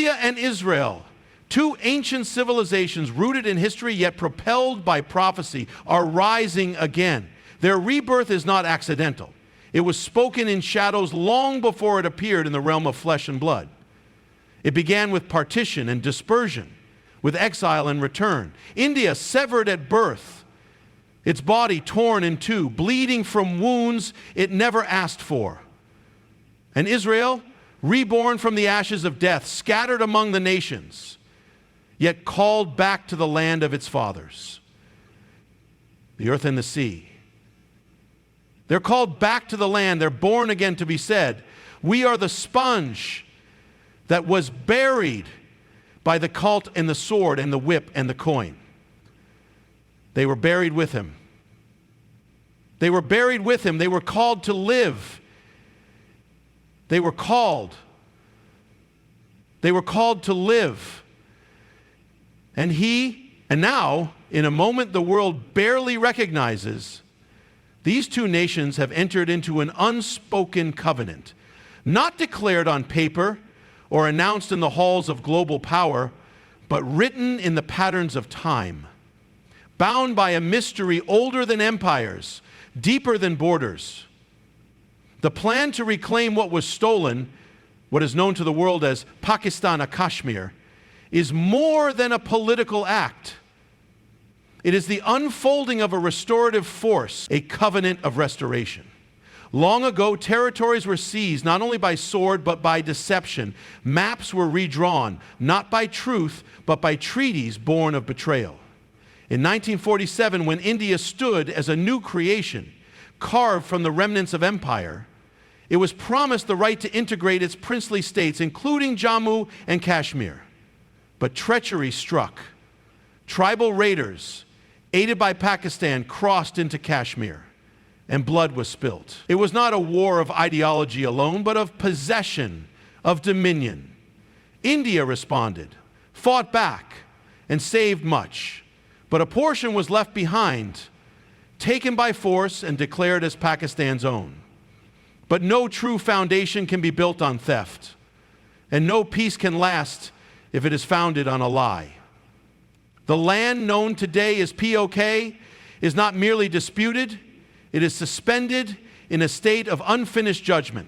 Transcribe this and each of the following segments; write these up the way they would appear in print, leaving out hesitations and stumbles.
India and Israel, two ancient civilizations rooted in history yet propelled by prophecy, are rising again. Their rebirth is not accidental. It was spoken in shadows long before it appeared in the realm of flesh and blood. It began with partition and dispersion, with exile and return. India severed at birth, its body torn in two, bleeding from wounds it never asked for. And Israel, reborn from the ashes of death, scattered among the nations, yet called back to the land of its fathers, the earth and the sea. They're called back to the land. They're born again to be said, we are the sponge that was buried by the cult and the sword and the whip and the coin. They were buried with him. They were buried with him. They were called to live. They were called. They were called to live. And now, in a moment the world barely recognizes, these two nations have entered into an unspoken covenant, not declared on paper or announced in the halls of global power, but written in the patterns of time, bound by a mystery older than empires, deeper than borders. The plan to reclaim what was stolen, what is known to the world as Pakistan-Occupied Kashmir, is more than a political act. It is the unfolding of a restorative force, a covenant of restoration. Long ago, territories were seized not only by sword but by deception. Maps were redrawn, not by truth, but by treaties born of betrayal. In 1947, when India stood as a new creation, carved from the remnants of empire, it was promised the right to integrate its princely states, including Jammu and Kashmir. But treachery struck. Tribal raiders, aided by Pakistan, crossed into Kashmir, and blood was spilt. It was not a war of ideology alone, but of possession, of dominion. India responded, fought back, and saved much. But a portion was left behind, taken by force and declared as Pakistan's own. But no true foundation can be built on theft, and no peace can last if it is founded on a lie. The land known today as POK is not merely disputed, it is suspended in a state of unfinished judgment.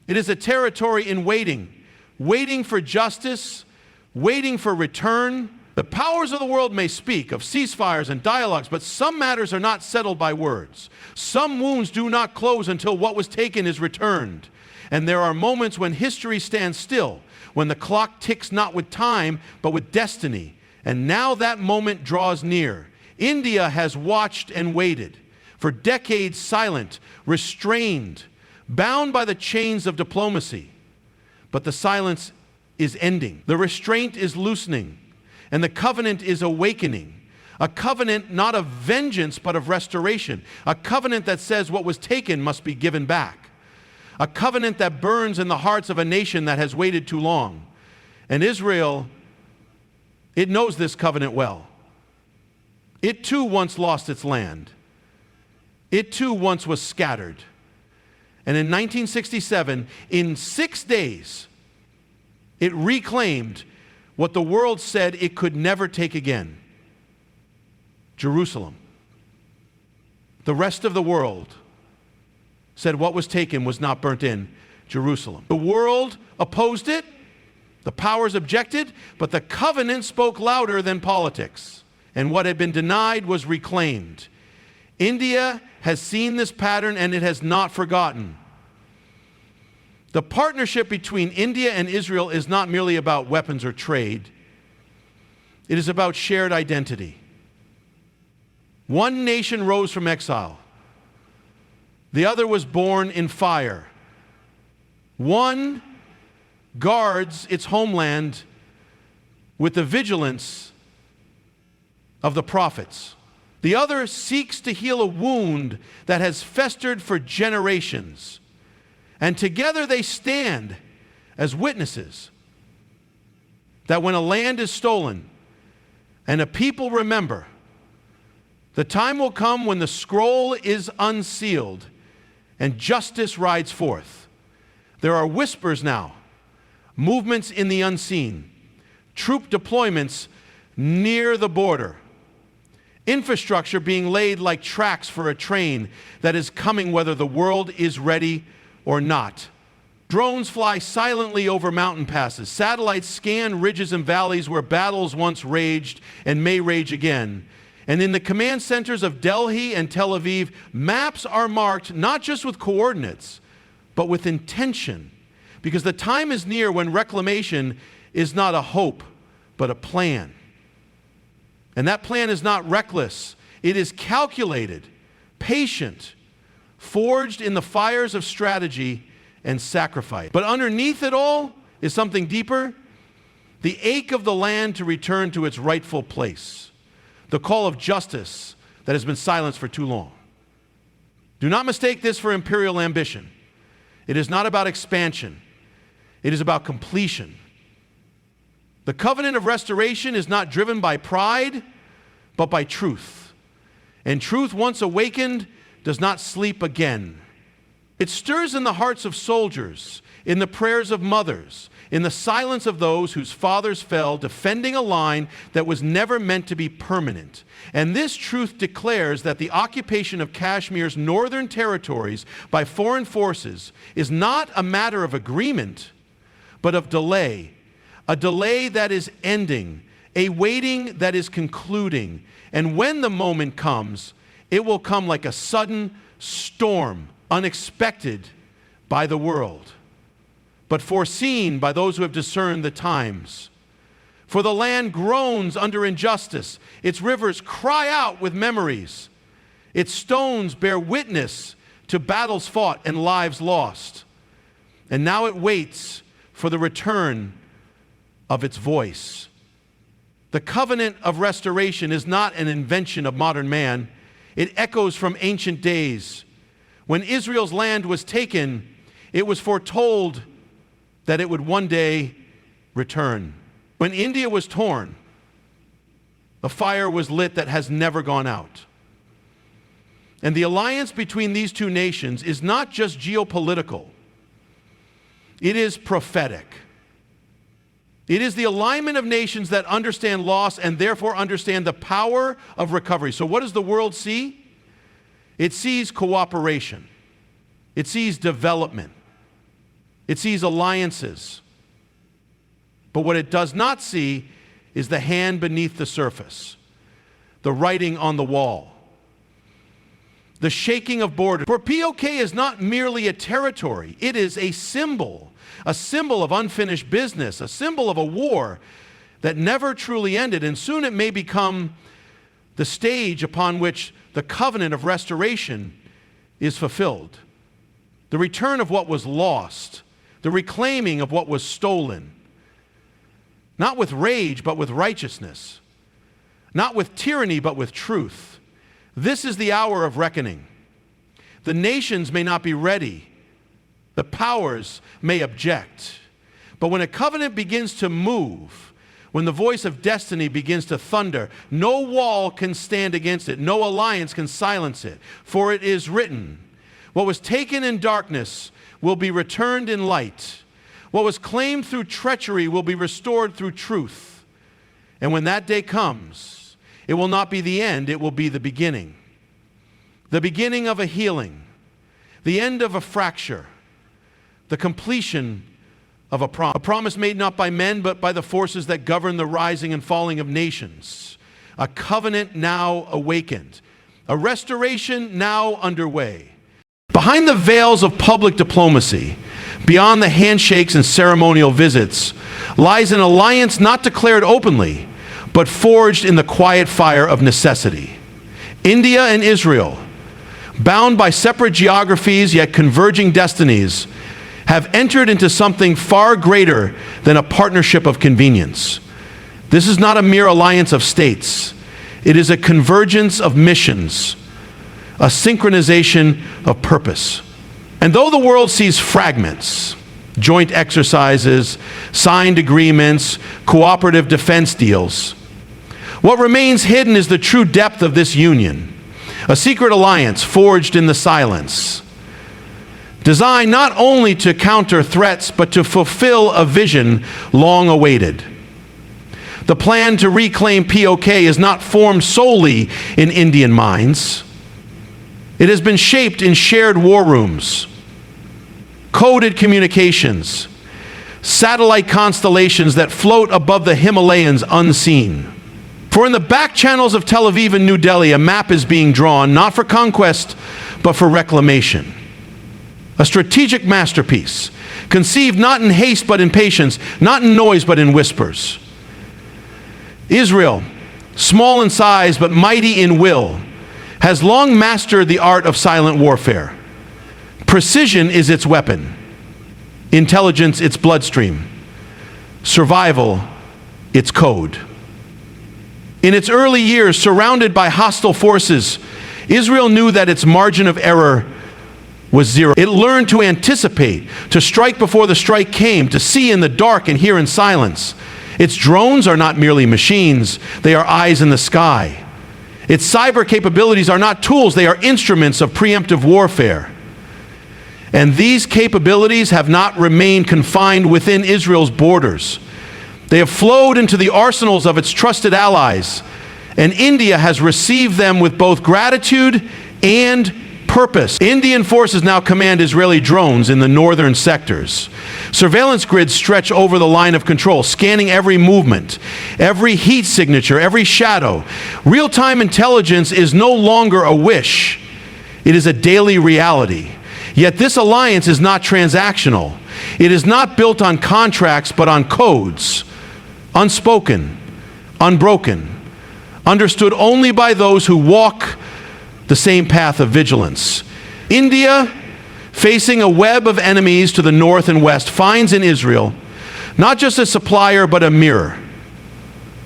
It is a territory in waiting, waiting for justice, waiting for return. The powers of the world may speak of ceasefires and dialogues, but some matters are not settled by words. Some wounds do not close until what was taken is returned. And there are moments when history stands still, when the clock ticks not with time, but with destiny. And now that moment draws near. India has watched and waited, for decades silent, restrained, bound by the chains of diplomacy. But the silence is ending. The restraint is loosening, and the covenant is awakening. A covenant not of vengeance, but of restoration. A covenant that says what was taken must be given back. A covenant that burns in the hearts of a nation that has waited too long. And Israel, it knows this covenant well. It too once lost its land. It too once was scattered. And in 1967, in 6 days, it reclaimed what the world said it could never take again: Jerusalem. The rest of the world said what was taken was not burnt in Jerusalem. The world opposed it, the powers objected, but the covenant spoke louder than politics. And what had been denied was reclaimed. India has seen this pattern and it has not forgotten. The partnership between India and Israel is not merely about weapons or trade. It is about shared identity. One nation rose from exile. The other was born in fire. One guards its homeland with the vigilance of the prophets. The other seeks to heal a wound that has festered for generations. And together they stand as witnesses that when a land is stolen and a people remember, the time will come when the scroll is unsealed and justice rides forth. There are whispers now movements in the unseen, troop deployments near the border, infrastructure being laid like tracks for a train that is coming whether the world is ready or not. Drones fly silently over mountain passes. Satellites scan ridges and valleys where battles once raged and may rage again. And in the command centers of Delhi and Tel Aviv, maps are marked not just with coordinates, but with intention. Because the time is near when reclamation is not a hope, but a plan. And that plan is not reckless. It is calculated, patient, forged in the fires of strategy and sacrifice. But underneath it all is something deeper, the ache of the land to return to its rightful place, the call of justice that has been silenced for too long. Do not mistake this for imperial ambition. It is not about expansion. It is about completion. The covenant of restoration is not driven by pride, but by truth. And truth, once awakened, does not sleep again. It stirs in the hearts of soldiers, in the prayers of mothers, in the silence of those whose fathers fell, defending a line that was never meant to be permanent. And this truth declares that the occupation of Kashmir's northern territories by foreign forces is not a matter of agreement, but of delay. A delay that is ending, a waiting that is concluding. And when the moment comes, it will come like a sudden storm, unexpected by the world, but foreseen by those who have discerned the times. For the land groans under injustice. Its rivers cry out with memories. Its stones bear witness to battles fought and lives lost. And now it waits for the return of its voice. The covenant of restoration is not an invention of modern man. It echoes from ancient days. When Israel's land was taken, it was foretold that it would one day return. When India was torn, a fire was lit that has never gone out. And the alliance between these two nations is not just geopolitical. It is prophetic. It is the alignment of nations that understand loss and therefore understand the power of recovery. So what does the world see? It sees cooperation. It sees development. It sees alliances. But what it does not see is the hand beneath the surface, the writing on the wall, the shaking of borders. For POK is not merely a territory. It is a symbol of unfinished business, a symbol of a war that never truly ended. And soon it may become the stage upon which the covenant of restoration is fulfilled. The return of what was lost, the reclaiming of what was stolen. Not with rage, but with righteousness. Not with tyranny, but with truth. This is the hour of reckoning. The nations may not be ready. The powers may object. But when a covenant begins to move, when the voice of destiny begins to thunder, no wall can stand against it. No alliance can silence it. For it is written, what was taken in darkness will be returned in light. What was claimed through treachery will be restored through truth. And when that day comes, it will not be the end, it will be the beginning. The beginning of a healing, the end of a fracture, the completion of a promise made not by men, but by the forces that govern the rising and falling of nations. A covenant now awakened. A restoration now underway. Behind the veils of public diplomacy, beyond the handshakes and ceremonial visits, lies an alliance not declared openly, but forged in the quiet fire of necessity. India and Israel, bound by separate geographies yet converging destinies, have entered into something far greater than a partnership of convenience. This is not a mere alliance of states. It is a convergence of missions, a synchronization of purpose. And though the world sees fragments, joint exercises, signed agreements, cooperative defense deals, what remains hidden is the true depth of this union, a secret alliance forged in the silence. designed not only to counter threats, but to fulfill a vision long awaited. The plan to reclaim POK is not formed solely in Indian minds. It has been shaped in shared war rooms, coded communications, satellite constellations that float above the Himalayas unseen. For in the back channels of Tel Aviv and New Delhi, a map is being drawn, not for conquest, but for reclamation. A strategic masterpiece, conceived not in haste but in patience, not in noise but in whispers. Israel, small in size but mighty in will, has long mastered the art of silent warfare. Precision is its weapon, intelligence its bloodstream, survival its code. In its early years, surrounded by hostile forces, Israel knew that its margin of error was zero. It learned to anticipate, to strike before the strike came, to see in the dark and hear in silence. Its drones are not merely machines, they are eyes in the sky. Its cyber capabilities are not tools, they are instruments of preemptive warfare. And these capabilities have not remained confined within Israel's borders. They have flowed into the arsenals of its trusted allies, and India has received them with both gratitude and purpose. Indian forces now command Israeli drones in the northern sectors. Surveillance grids stretch over the line of control, scanning every movement, every heat signature, every shadow. Real-time intelligence is no longer a wish. It is a daily reality. Yet this alliance is not transactional. It is not built on contracts, but on codes, unspoken, unbroken, understood only by those who walk the same path of vigilance. India, facing a web of enemies to the north and west, finds in Israel not just a supplier, but a mirror.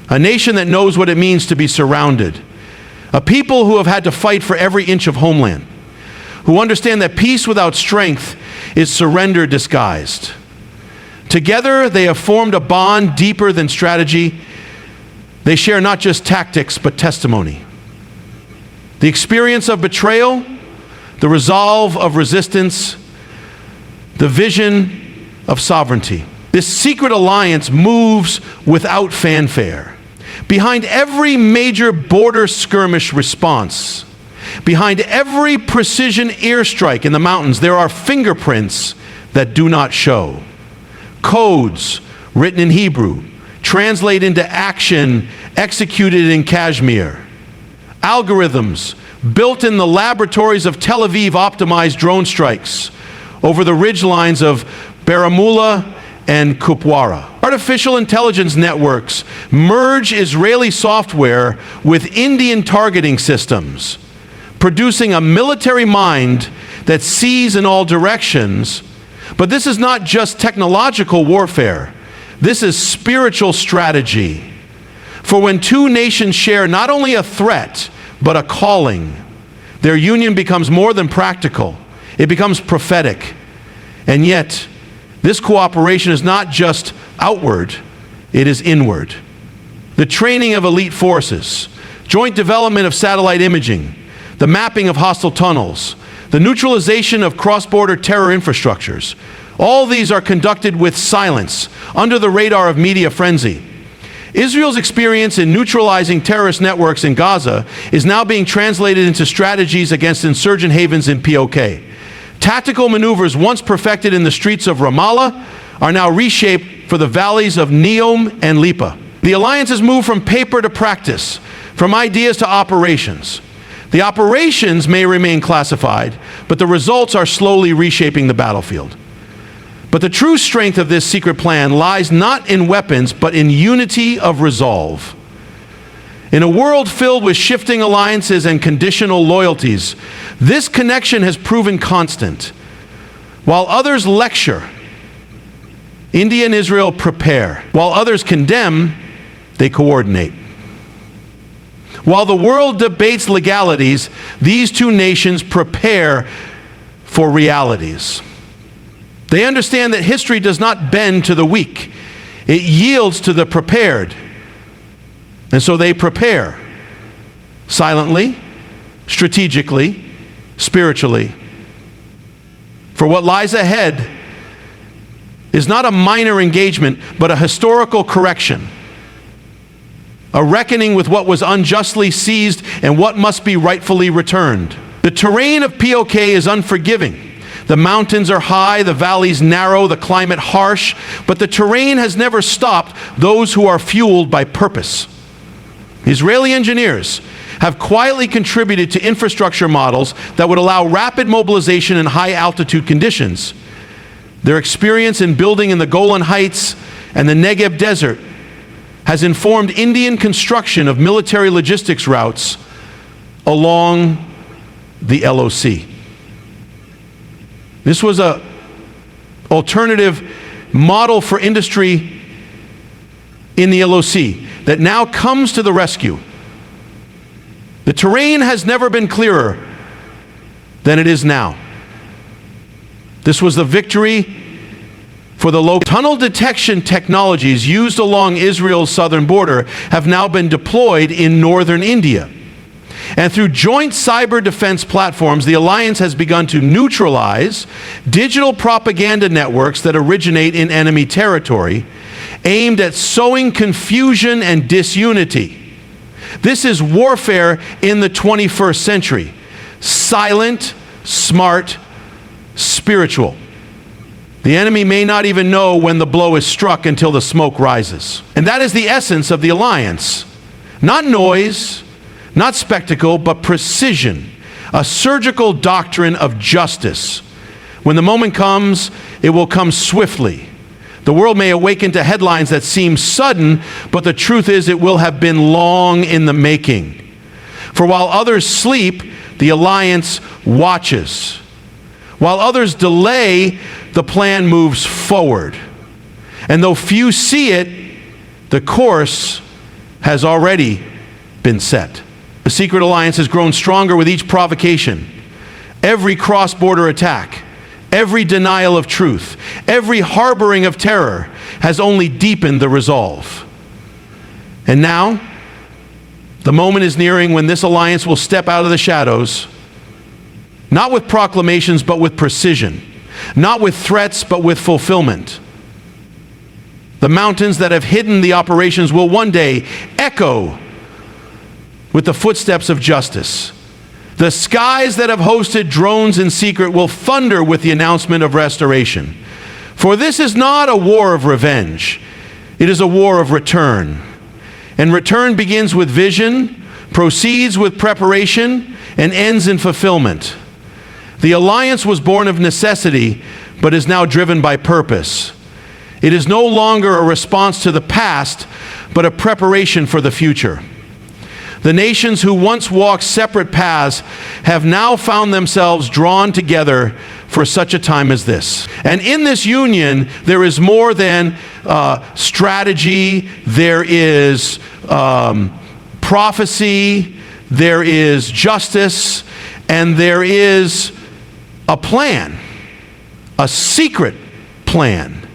A nation that knows what it means to be surrounded. A people who have had to fight for every inch of homeland. Who understand that peace without strength is surrender disguised. Together, they have formed a bond deeper than strategy. They share not just tactics, but testimony. The experience of betrayal, the resolve of resistance, the vision of sovereignty. This secret alliance moves without fanfare. Behind every major border skirmish response, behind every precision airstrike in the mountains, there are fingerprints that do not show. Codes written in Hebrew, translate into action, executed in Kashmir. Algorithms built in the laboratories of Tel Aviv optimized drone strikes over the ridgelines of Baramulla and Kupwara. Artificial intelligence networks merge Israeli software with Indian targeting systems, producing a military mind that sees in all directions. But this is not just technological warfare. This is spiritual strategy. For when two nations share not only a threat, but a calling, their union becomes more than practical. It becomes prophetic. And yet, this cooperation is not just outward, it is inward. The training of elite forces, joint development of satellite imaging, the mapping of hostile tunnels, the neutralization of cross-border terror infrastructures, all these are conducted with silence, under the radar of media frenzy. Israel's experience in neutralizing terrorist networks in Gaza is now being translated into strategies against insurgent havens in POK. Tactical maneuvers once perfected in the streets of Ramallah are now reshaped for the valleys of Neom and Lipa. The alliance has moved from paper to practice, from ideas to operations. The operations may remain classified, but the results are slowly reshaping the battlefield. But the true strength of this secret plan lies not in weapons, but in unity of resolve. In a world filled with shifting alliances and conditional loyalties, this connection has proven constant. While others lecture, India and Israel prepare. While others condemn, they coordinate. While the world debates legalities, these two nations prepare for realities. They understand that history does not bend to the weak. It yields to the prepared. And so they prepare silently, strategically, spiritually For what lies ahead is not a minor engagement, but a historical correction. A reckoning with what was unjustly seized and what must be rightfully returned. The terrain of POK is unforgiving. The mountains are high, the valleys narrow, the climate harsh, but the terrain has never stopped those who are fueled by purpose. Israeli engineers have quietly contributed to infrastructure models that would allow rapid mobilization in high-altitude conditions. Their experience in building in the Golan Heights and the Negev Desert has informed Indian construction of military logistics routes along the LOC. This was an alternative model for industry in the LOC that now comes to the rescue. The terrain has never been clearer than it is now. This was the victory for the local tunnel detection technologies used along Israel's southern border have now been deployed in northern India. And through joint cyber defense platforms, the alliance has begun to neutralize digital propaganda networks that originate in enemy territory, aimed at sowing confusion and disunity. This is warfare in the 21st century. Silent, smart, spiritual. The enemy may not even know when the blow is struck until the smoke rises. And that is the essence of the alliance. Not noise, not spectacle, but precision. A surgical doctrine of justice. When the moment comes, it will come swiftly. The world may awaken to headlines that seem sudden, but the truth is it will have been long in the making. For while others sleep, the alliance watches. While others delay, the plan moves forward. And though few see it, the course has already been set. The secret alliance has grown stronger with each provocation, every cross-border attack, every denial of truth, every harboring of terror has only deepened the resolve. And now, the moment is nearing when this alliance will step out of the shadows, not with proclamations, but with precision, not with threats, but with fulfillment. The mountains that have hidden the operations will one day echo with the footsteps of justice. The skies that have hosted drones in secret will thunder with the announcement of restoration. For this is not a war of revenge. It is a war of return. And return begins with vision, proceeds with preparation, and ends in fulfillment. The alliance was born of necessity, but is now driven by purpose. It is no longer a response to the past, but a preparation for the future. The nations who once walked separate paths have now found themselves drawn together for such a time as this. And in this union, there is more than strategy, there is prophecy, there is justice, and there is a plan, a secret plan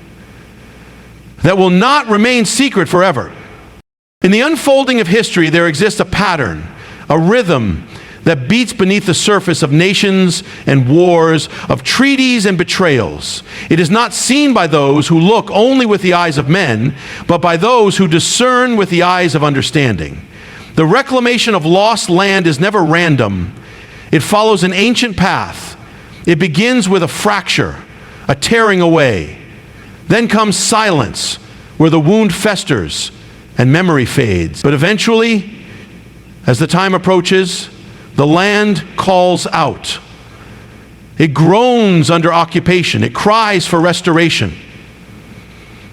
that will not remain secret forever. In the unfolding of history, there exists a pattern, a rhythm that beats beneath the surface of nations and wars, of treaties and betrayals. It is not seen by those who look only with the eyes of men, but by those who discern with the eyes of understanding. The reclamation of lost land is never random. It follows an ancient path. It begins with a fracture, a tearing away. Then comes silence, where the wound festers and memory fades. But eventually, as the time approaches, the land calls out. It groans under occupation. It cries for restoration.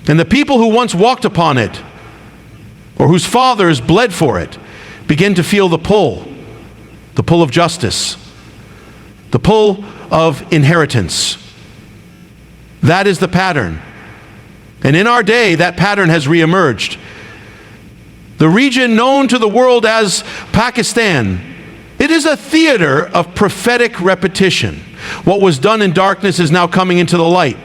And the people who once walked upon it, or whose fathers bled for it, begin to feel the pull of justice, the pull of inheritance. That is the pattern. And in our day, that pattern has reemerged. The region known to the world as Pakistan, it is a theater of prophetic repetition. What was done in darkness is now coming into the light.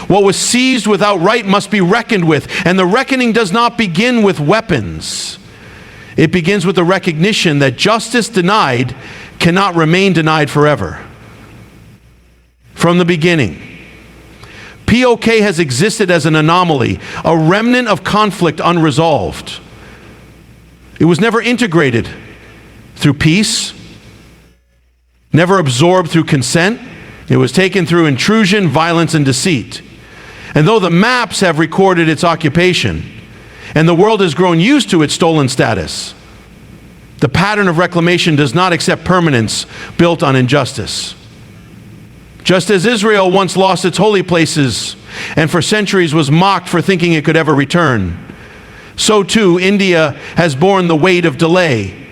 What was seized without right must be reckoned with, and the reckoning does not begin with weapons. It begins with the recognition that justice denied cannot remain denied forever. from the beginning. POK has existed as an anomaly, a remnant of conflict unresolved. It was never integrated through peace, never absorbed through consent. It was taken through intrusion, violence, and deceit. And though the maps have recorded its occupation, and the world has grown used to its stolen status, the pattern of reclamation does not accept permanence built on injustice. Just as Israel once lost its holy places and for centuries was mocked for thinking it could ever return, so too India has borne the weight of delay,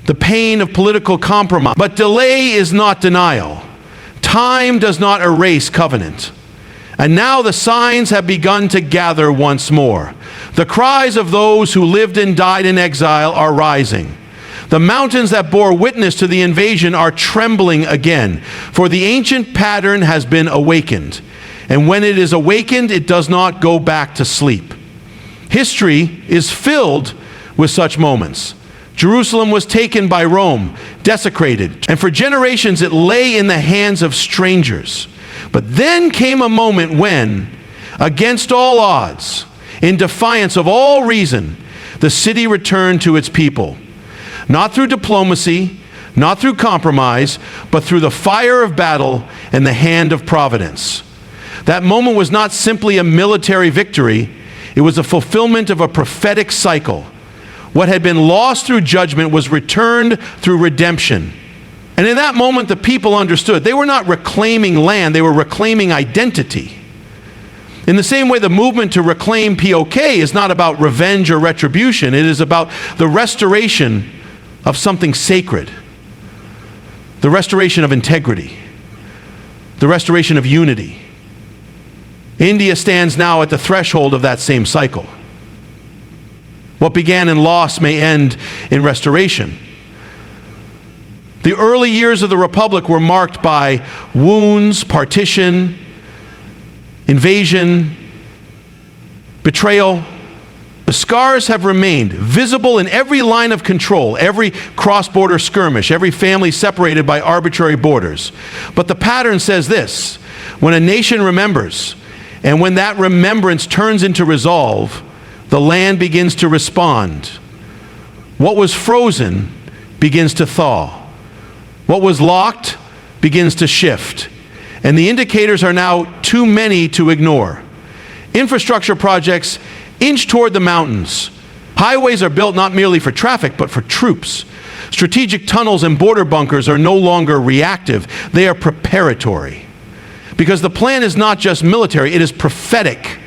the pain of political compromise. But delay is not denial. Time does not erase covenant. And now the signs have begun to gather once more. The cries of those who lived and died in exile are rising. The mountains that bore witness to the invasion are trembling again, for the ancient pattern has been awakened. And when it is awakened, it does not go back to sleep. History is filled with such moments. Jerusalem was taken by Rome, desecrated, and for generations it lay in the hands of strangers. But then came a moment when, against all odds, in defiance of all reason, the city returned to its people. Not through diplomacy, not through compromise, but through the fire of battle and the hand of providence. That moment was not simply a military victory, it was a fulfillment of a prophetic cycle. What had been lost through judgment was returned through redemption. And in that moment, the people understood. They were not reclaiming land, they were reclaiming identity. In the same way, the movement to reclaim POK is not about revenge or retribution. It is about the restoration of something sacred, the restoration of integrity, the restoration of unity. India stands now at the threshold of that same cycle. What began in loss may end in restoration. The early years of the Republic were marked by wounds, partition, invasion, betrayal. The scars have remained visible in every line of control, every cross-border skirmish, every family separated by arbitrary borders. But the pattern says this: when a nation remembers, and when that remembrance turns into resolve, the land begins to respond. What was frozen begins to thaw. What was locked begins to shift. And the indicators are now too many to ignore. Infrastructure projects inch toward the mountains. Highways are built not merely for traffic, but for troops. Strategic tunnels and border bunkers are no longer reactive. They are preparatory. Because the plan is not just military, it is prophetic.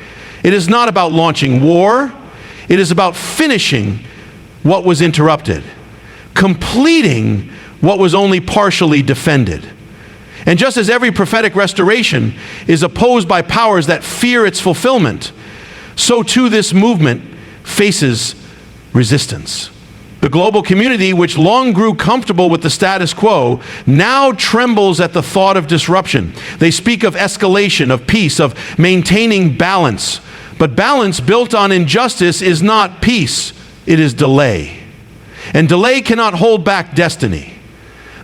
It is not about launching war. It is about finishing what was interrupted, completing what was only partially defended. And just as every prophetic restoration is opposed by powers that fear its fulfillment, so too this movement faces resistance. The global community, which long grew comfortable with the status quo, now trembles at the thought of disruption. They speak of escalation, of peace, of maintaining balance. But balance built on injustice is not peace, it is delay. And delay cannot hold back destiny.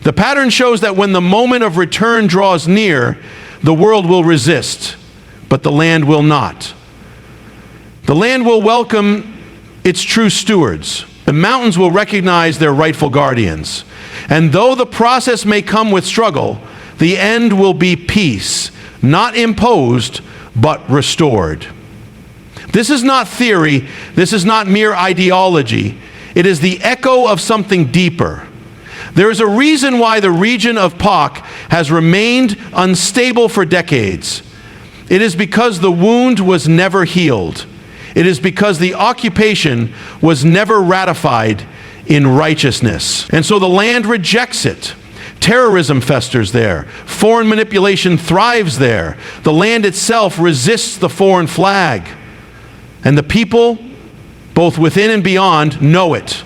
The pattern shows that when the moment of return draws near, the world will resist, but the land will not. The land will welcome its true stewards. The mountains will recognize their rightful guardians. And though the process may come with struggle, the end will be peace, not imposed, but restored. This is not theory. This is not mere ideology. It is the echo of something deeper. There is a reason why the region of POK has remained unstable for decades. It is because the wound was never healed. It is because the occupation was never ratified in righteousness. And so the land rejects it. Terrorism festers there. Foreign manipulation thrives there. The land itself resists the foreign flag. And the people, both within and beyond, know it.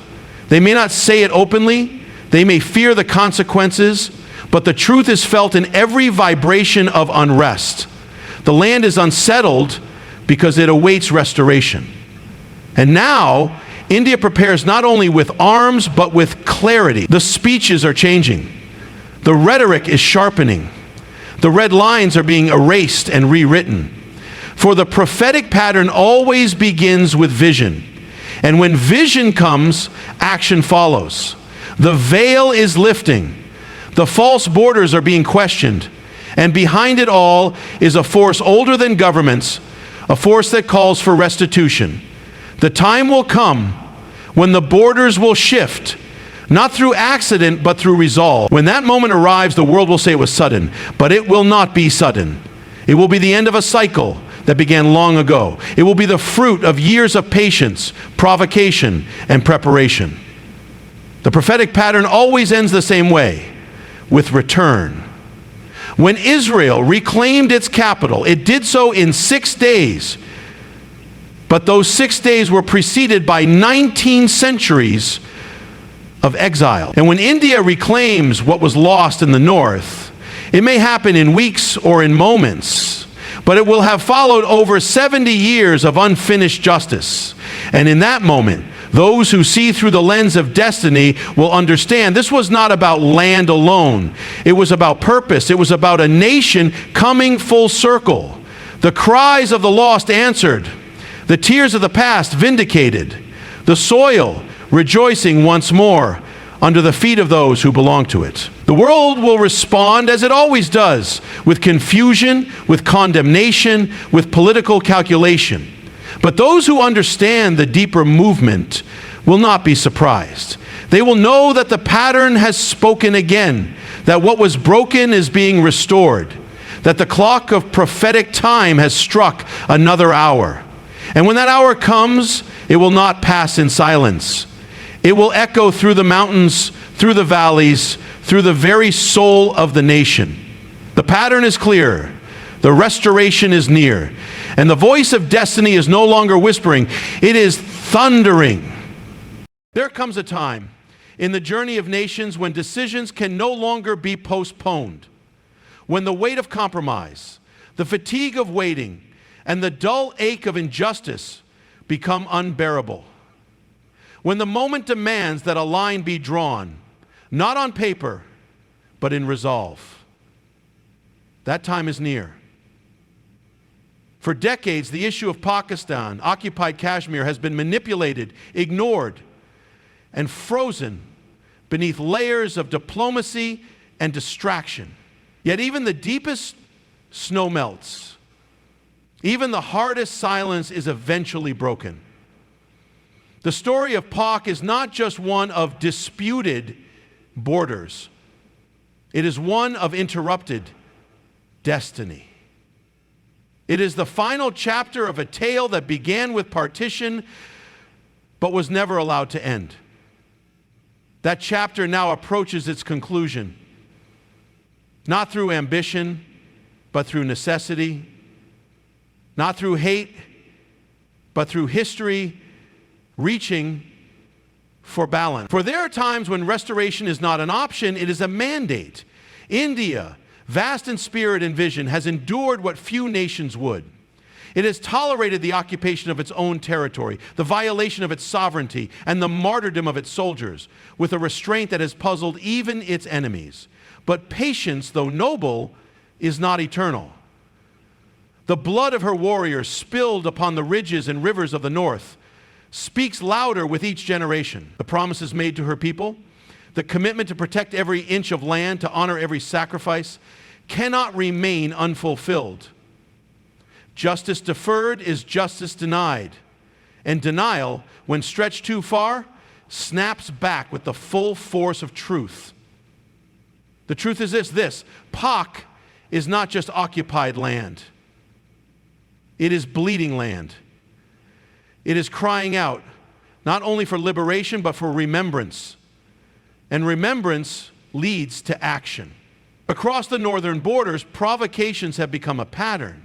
They may not say it openly. They may fear the consequences. But the truth is felt in every vibration of unrest. The land is unsettled because it awaits restoration. And now, India prepares not only with arms, but with clarity. The speeches are changing. The rhetoric is sharpening. The red lines are being erased and rewritten. For the prophetic pattern always begins with vision. And when vision comes, action follows. The veil is lifting. The false borders are being questioned. And behind it all is a force older than governments, a force that calls for restitution. The time will come when the borders will shift, not through accident, but through resolve. When that moment arrives, the world will say it was sudden, but it will not be sudden. It will be the end of a cycle that began long ago. It will be the fruit of years of patience, provocation, and preparation. The prophetic pattern always ends the same way, with return. When Israel reclaimed its capital, it did so in 6 days. But those 6 days were preceded by 19 centuries of exile. And when India reclaims what was lost in the north, it may happen in weeks or in moments, but it will have followed over 70 years of unfinished justice. And in that moment, those who see through the lens of destiny will understand this was not about land alone. It was about purpose. It was about a nation coming full circle. The cries of the lost answered. The tears of the past vindicated. The soil rejoicing once more under the feet of those who belong to it. The world will respond as it always does, with confusion, with condemnation, with political calculation. But those who understand the deeper movement will not be surprised. They will know that the pattern has spoken again, that what was broken is being restored, that the clock of prophetic time has struck another hour. And when that hour comes, it will not pass in silence. It will echo through the mountains, through the valleys, through the very soul of the nation. The pattern is clear. The restoration is near. And the voice of destiny is no longer whispering. It is thundering. There comes a time in the journey of nations when decisions can no longer be postponed. When the weight of compromise, the fatigue of waiting, and the dull ache of injustice become unbearable. When the moment demands that a line be drawn, not on paper, but in resolve. That time is near. For decades, the issue of Pakistan-Occupied Kashmir has been manipulated, ignored, and frozen beneath layers of diplomacy and distraction. Yet even the deepest snow melts. Even the hardest silence is eventually broken. The story of POK is not just one of disputed borders. It is one of interrupted destiny. It is the final chapter of a tale that began with partition, but was never allowed to end. That chapter now approaches its conclusion, not through ambition, but through necessity, not through hate, but through history reaching for balance. For there are times when restoration is not an option, it is a mandate. India, vast in spirit and vision, has endured what few nations would. It has tolerated the occupation of its own territory, the violation of its sovereignty, and the martyrdom of its soldiers, with a restraint that has puzzled even its enemies. But patience, though noble, is not eternal. The blood of her warriors spilled upon the ridges and rivers of the north speaks louder with each generation. The promises made to her people, the commitment to protect every inch of land, to honor every sacrifice, cannot remain unfulfilled. Justice deferred is justice denied, and denial, when stretched too far, snaps back with the full force of truth. The truth is this: POK is not just occupied land. It is bleeding land. It is crying out, not only for liberation, but for remembrance. And remembrance leads to action. Across the northern borders, provocations have become a pattern.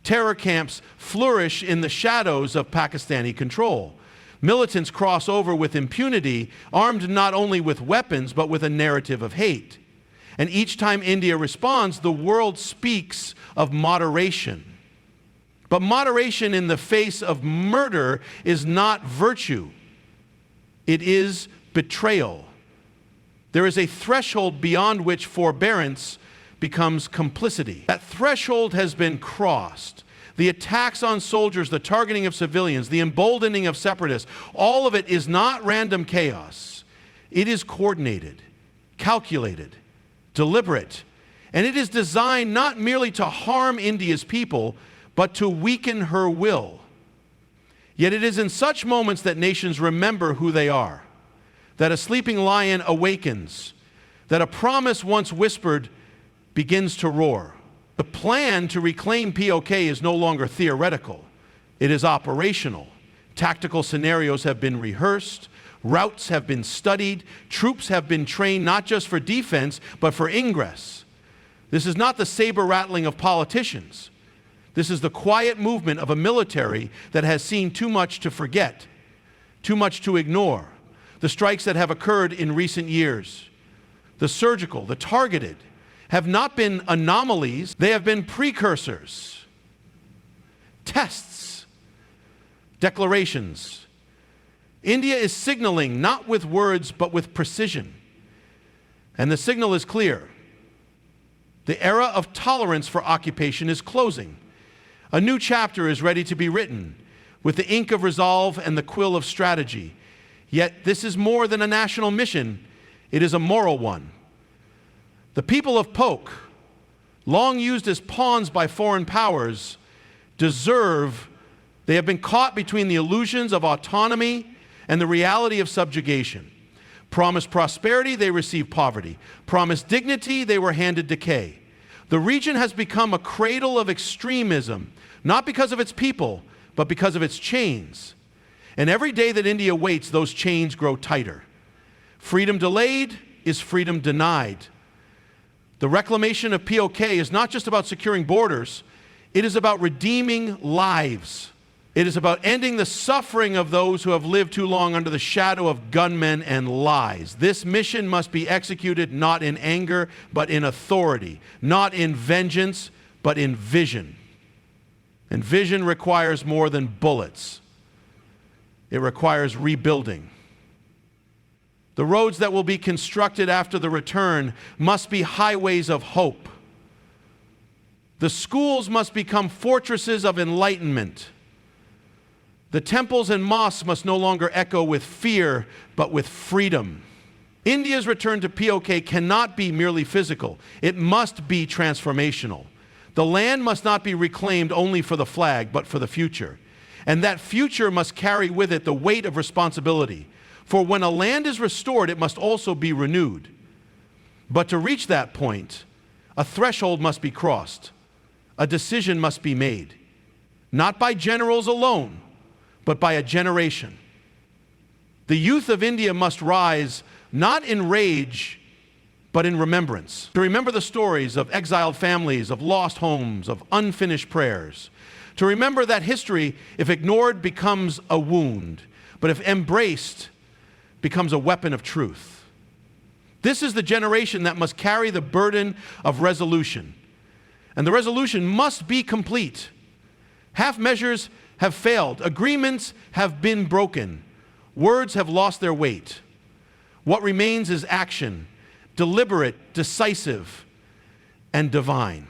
Terror camps flourish in the shadows of Pakistani control. Militants cross over with impunity, armed not only with weapons, but with a narrative of hate. And each time India responds, the world speaks of moderation. But moderation in the face of murder is not virtue. It is betrayal. There is a threshold beyond which forbearance becomes complicity. That threshold has been crossed. The attacks on soldiers, the targeting of civilians, the emboldening of separatists, all of it is not random chaos. It is coordinated, calculated, deliberate, and it is designed not merely to harm India's people, but to weaken her will. Yet it is in such moments that nations remember who they are, that a sleeping lion awakens, that a promise once whispered begins to roar. The plan to reclaim POK is no longer theoretical. It is operational. Tactical scenarios have been rehearsed, routes have been studied, troops have been trained not just for defense, but for ingress. This is not the saber rattling of politicians. This is the quiet movement of a military that has seen too much to forget, too much to ignore. The strikes that have occurred in recent years, the surgical, the targeted, have not been anomalies, they have been precursors, tests, declarations. India is signaling not with words but with precision. And the signal is clear. The era of tolerance for occupation is closing. A new chapter is ready to be written with the ink of resolve and the quill of strategy. Yet this is more than a national mission, it is a moral one. The people of POK, long used as pawns by foreign powers, they have been caught between the illusions of autonomy and the reality of subjugation. Promised prosperity, they received poverty. Promised dignity, they were handed decay. The region has become a cradle of extremism, not because of its people, but because of its chains. And every day that India waits, those chains grow tighter. Freedom delayed is freedom denied. The reclamation of POK is not just about securing borders, it is about redeeming lives. It is about ending the suffering of those who have lived too long under the shadow of gunmen and lies. This mission must be executed not in anger, but in authority, not in vengeance, but in vision. And vision requires more than bullets. It requires rebuilding. The roads that will be constructed after the return must be highways of hope. The schools must become fortresses of enlightenment. The temples and mosques must no longer echo with fear, but with freedom. India's return to POK cannot be merely physical. It must be transformational. The land must not be reclaimed only for the flag, but for the future. And that future must carry with it the weight of responsibility. For when a land is restored, it must also be renewed. But to reach that point, a threshold must be crossed. A decision must be made. Not by generals alone, but by a generation. The youth of India must rise not in rage, but in remembrance. To remember the stories of exiled families, of lost homes, of unfinished prayers. To remember that history, if ignored, becomes a wound, but if embraced, becomes a weapon of truth. This is the generation that must carry the burden of resolution. And the resolution must be complete. Half measures have failed. Agreements have been broken. Words have lost their weight. What remains is action, deliberate, decisive, and divine.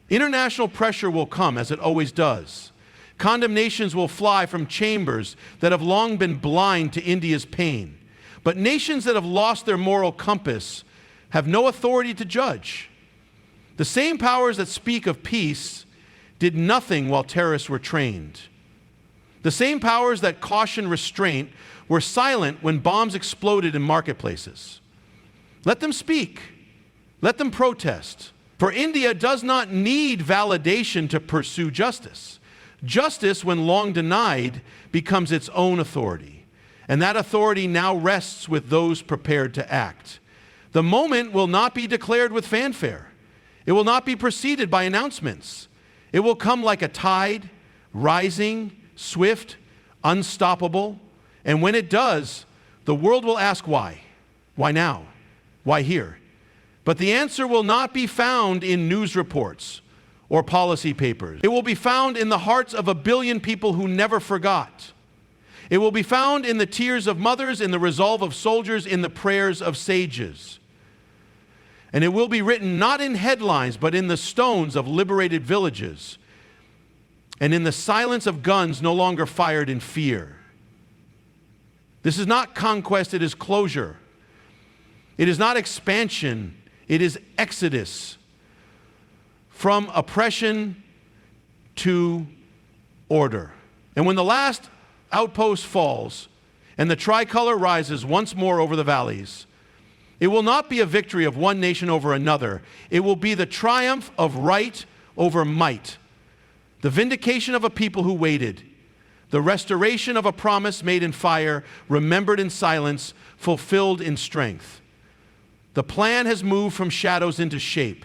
International pressure will come, as it always does. Condemnations will fly from chambers that have long been blind to India's pain. But nations that have lost their moral compass have no authority to judge. The same powers that speak of peace did nothing while terrorists were trained. The same powers that caution restraint were silent when bombs exploded in marketplaces. Let them speak. Let them protest. For India does not need validation to pursue justice. Justice, when long denied, becomes its own authority. And that authority now rests with those prepared to act. The moment will not be declared with fanfare. It will not be preceded by announcements. It will come like a tide, rising, swift, unstoppable. And when it does, the world will ask why. Why now? Why here? But the answer will not be found in news reports or policy papers. It will be found in the hearts of 1 billion people who never forgot. It will be found in the tears of mothers, in the resolve of soldiers, in the prayers of sages. And it will be written not in headlines, but in the stones of liberated villages, and in the silence of guns no longer fired in fear. This is not conquest, it is closure. It is not expansion, it is exodus from oppression to order. And when the last outpost falls and the tricolor rises once more over the valleys, it will not be a victory of one nation over another. It will be the triumph of right over might, the vindication of a people who waited, the restoration of a promise made in fire, remembered in silence, fulfilled in strength. The plan has moved from shadows into shape.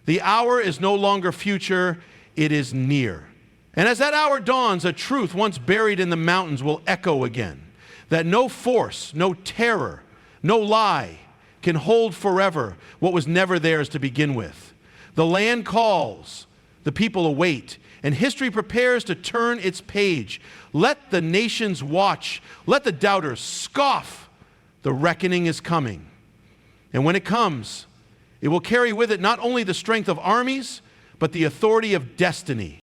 The hour is no longer future, it is near. And as that hour dawns, a truth once buried in the mountains will echo again, that no force, no terror, no lie can hold forever what was never theirs to begin with. The land calls, the people await, and history prepares to turn its page. Let the nations watch, let the doubters scoff. The reckoning is coming. And when it comes, it will carry with it not only the strength of armies, but the authority of destiny.